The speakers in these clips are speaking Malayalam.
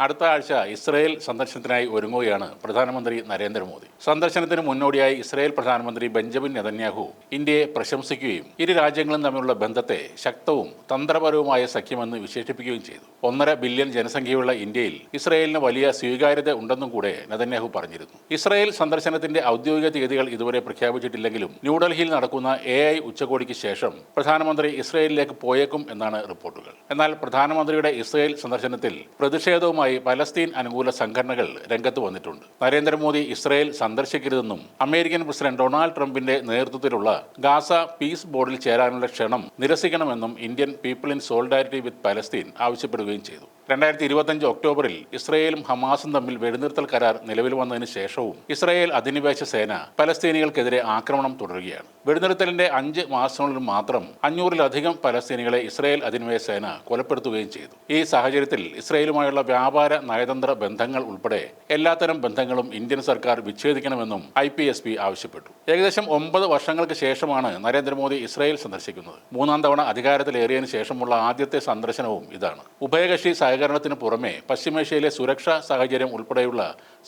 അടുത്ത ആഴ്ച ഇസ്രയേൽ സന്ദർശനത്തിനായി ഒരുങ്ങുകയാണ് പ്രധാനമന്ത്രി നരേന്ദ്രമോദി. സന്ദർശനത്തിന് മുന്നോടിയായി ഇസ്രയേൽ പ്രധാനമന്ത്രി ബെഞ്ചമിൻ നെതന്യാഹു ഇന്ത്യയെ പ്രശംസിക്കുകയും ഇരു രാജ്യങ്ങളും തമ്മിലുള്ള ബന്ധത്തെ ശക്തവും തന്ത്രപരവുമായ സഖ്യമെന്ന് വിശേഷിപ്പിക്കുകയും ചെയ്തു. 1.5 ബില്യൺ ജനസംഖ്യയുള്ള ഇന്ത്യയിൽ ഇസ്രയേലിന് വലിയ സ്വീകാര്യത ഉണ്ടെന്നും കൂടെ നെതന്യാഹു പറഞ്ഞിരുന്നു. ഇസ്രയേൽ സന്ദർശനത്തിന്റെ ഔദ്യോഗിക തീയതികൾ ഇതുവരെ പ്രഖ്യാപിച്ചിട്ടില്ലെങ്കിലും ന്യൂഡൽഹിയിൽ നടക്കുന്ന AI ഉച്ചകോടിക്ക് ശേഷം പ്രധാനമന്ത്രി ഇസ്രയേലിലേക്ക് പോയേക്കും എന്നാണ് റിപ്പോർട്ടുകൾ. എന്നാൽ പ്രധാനമന്ത്രിയുടെ ഇസ്രയേൽ സന്ദർശനത്തിൽ പ്രതിഷേധവുമായി പലസ്തീൻ അനുകൂല സംഘടനകൾ രംഗത്ത് വന്നിട്ടുണ്ട്. നരേന്ദ്രമോദി ഇസ്രയേൽ സന്ദർശിക്കരുതെന്നും അമേരിക്കൻ പ്രസിഡന്റ് ഡൊണാൾഡ് ട്രംപിന്റെ നേതൃത്വത്തിലുള്ള ഗാസ പീസ് ബോർഡിൽ ചേരാനുള്ള ക്ഷണം നിരസിക്കണമെന്നും Indian people in solidarity with Palestine ആവശ്യപ്പെടുകയും ചെയ്തു. 2025 ഒക്ടോബറിൽ ഇസ്രയേലും ഹമാസും തമ്മിൽ വെടിനിർത്തൽ കരാർ നിലവിൽ വന്നതിന് ശേഷവും ഇസ്രയേൽ അധിനിവേശ സേന പലസ്തീനികൾക്കെതിരെ ആക്രമണം തുടരുകയാണ്. വെടിനിർത്തലിന്റെ 5 മാസത്തിനുള്ളിൽ മാത്രം 500-ലധികം പലസ്തീനികളെ ഇസ്രയേൽ അധിനിവേശ സേന കൊലപ്പെടുത്തുകയും ചെയ്തു. ഈ സാഹചര്യത്തിൽ ഇസ്രയേലുമായുള്ള വ്യാപാര നയതന്ത്ര ബന്ധങ്ങൾ ഉൾപ്പെടെ എല്ലാത്തരം ബന്ധങ്ങളും ഇന്ത്യൻ സർക്കാർ വിച്ഛേദിക്കണമെന്നും IPSP ആവശ്യപ്പെട്ടു. ഏകദേശം 9 വർഷങ്ങൾക്ക് ശേഷമാണ് നരേന്ദ്രമോദി ഇസ്രയേൽ സന്ദർശിക്കുന്നത്. 3-ാം തവണ അധികാരത്തിലേറിയതിനു ശേഷമുള്ള ആദ്യത്തെ സന്ദർശനവും ഇതാണ്. ഉഭയകക്ഷി സഹകരണത്തിന് പുറമെ പശ്ചിമേഷ്യയിലെ സുരക്ഷാ സാഹചര്യം ഉൾപ്പെടെയുള്ള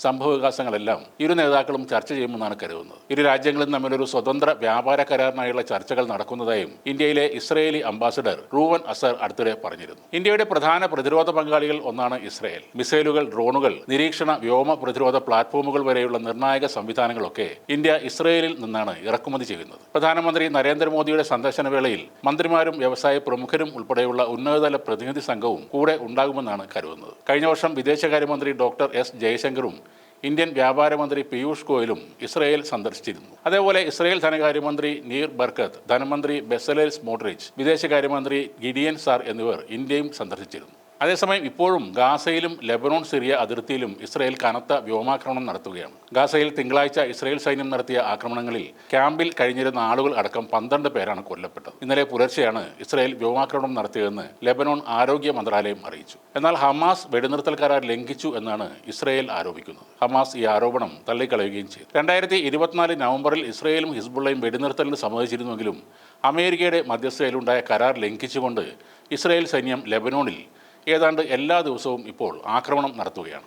സംഭവവികാസങ്ങളെല്ലാം ഇരു നേതാക്കളും ചർച്ച ചെയ്യുമെന്നാണ് കരുതുന്നത്. ഇരു രാജ്യങ്ങളും തമ്മിലൊരു സ്വതന്ത്ര വ്യാപാര കരാറിനായുള്ള ചർച്ചകൾ നടക്കുന്നതായും ഇന്ത്യയിലെ ഇസ്രയേലി അംബാസിഡർ റൂവൻ അസർ അടുത്തിടെ പറഞ്ഞിരുന്നു. ഇന്ത്യയുടെ പ്രധാന പ്രതിരോധ പങ്കാളികൾ ഒന്നാണ് ഇസ്രയേൽ. മിസൈലുകൾ, ഡ്രോണുകൾ, നിരീക്ഷണ വ്യോമ പ്രതിരോധ പ്ലാറ്റ്ഫോമുകൾ വരെയുള്ള നിർണായക സംവിധാനങ്ങളൊക്കെ ഇന്ത്യ ഇസ്രയേലിൽ നിന്നാണ് ഇറക്കുമതി ചെയ്യുന്നത്. പ്രധാനമന്ത്രി നരേന്ദ്രമോദിയുടെ സന്ദർശന വേളയിൽ മന്ത്രിമാരും വ്യവസായ പ്രമുഖരും ഉൾപ്പെടെയുള്ള ഉന്നതതല പ്രതിനിധി സംഘവും കൂടെ ഉണ്ടാകുമെന്നാണ് കരുതുന്നത്. കഴിഞ്ഞ വർഷം വിദേശകാര്യമന്ത്രി ഡോക്ടർ S ജയശങ്കറും ഇന്ത്യൻ വ്യാപാരമന്ത്രി പീയൂഷ് ഗോയലും ഇസ്രയേൽ സന്ദർശിച്ചിരുന്നു. അതേപോലെ ഇസ്രയേൽ ധനകാര്യമന്ത്രി നീർ ബർക്കത്ത്, ധനമന്ത്രി ബെസലേൽ സ്മോട്രിച്ച്, വിദേശകാര്യമന്ത്രി ഗിഡിയൻ സാർ എന്നിവർ ഇന്ത്യയും സന്ദർശിച്ചിരുന്നു. അതേസമയം ഇപ്പോഴും ഗാസയിലും ലെബനോൺ സിറിയ അതിർത്തിയിലും ഇസ്രയേൽ കനത്ത വ്യോമാക്രമണം നടത്തുകയാണ്. ഗാസയിൽ തിങ്കളാഴ്ച ഇസ്രയേൽ സൈന്യം നടത്തിയ ആക്രമണങ്ങളിൽ ക്യാമ്പിൽ കഴിഞ്ഞിരുന്ന ആളുകൾ അടക്കം 12 പേരാണ് കൊല്ലപ്പെട്ടത്. ഇന്നലെ പുലർച്ചെയാണ് ഇസ്രയേൽ വ്യോമാക്രമണം നടത്തിയതെന്ന് ലെബനോൺ ആരോഗ്യ മന്ത്രാലയം അറിയിച്ചു. എന്നാൽ ഹമാസ് വെടിനിർത്തൽ കരാർ ലംഘിച്ചു എന്നാണ് ഇസ്രയേൽ ആരോപിക്കുന്നത്. ഹമാസ് ഈ ആരോപണം തള്ളിക്കളയുകയും ചെയ്തു. 2024 നവംബറിൽ ഇസ്രയേലും ഹിസ്ബുള്ളയും വെടിനിർത്തലിന് സമ്മതിച്ചിരുന്നുവെങ്കിലും അമേരിക്കയുടെ മധ്യസ്ഥതയിലുണ്ടായ കരാർ ലംഘിച്ചുകൊണ്ട് ഇസ്രയേൽ സൈന്യം ലെബനോണിൽ ഏതാണ്ട് എല്ലാ ദിവസവും ഇപ്പോൾ ആക്രമണം നടത്തുകയാണ്.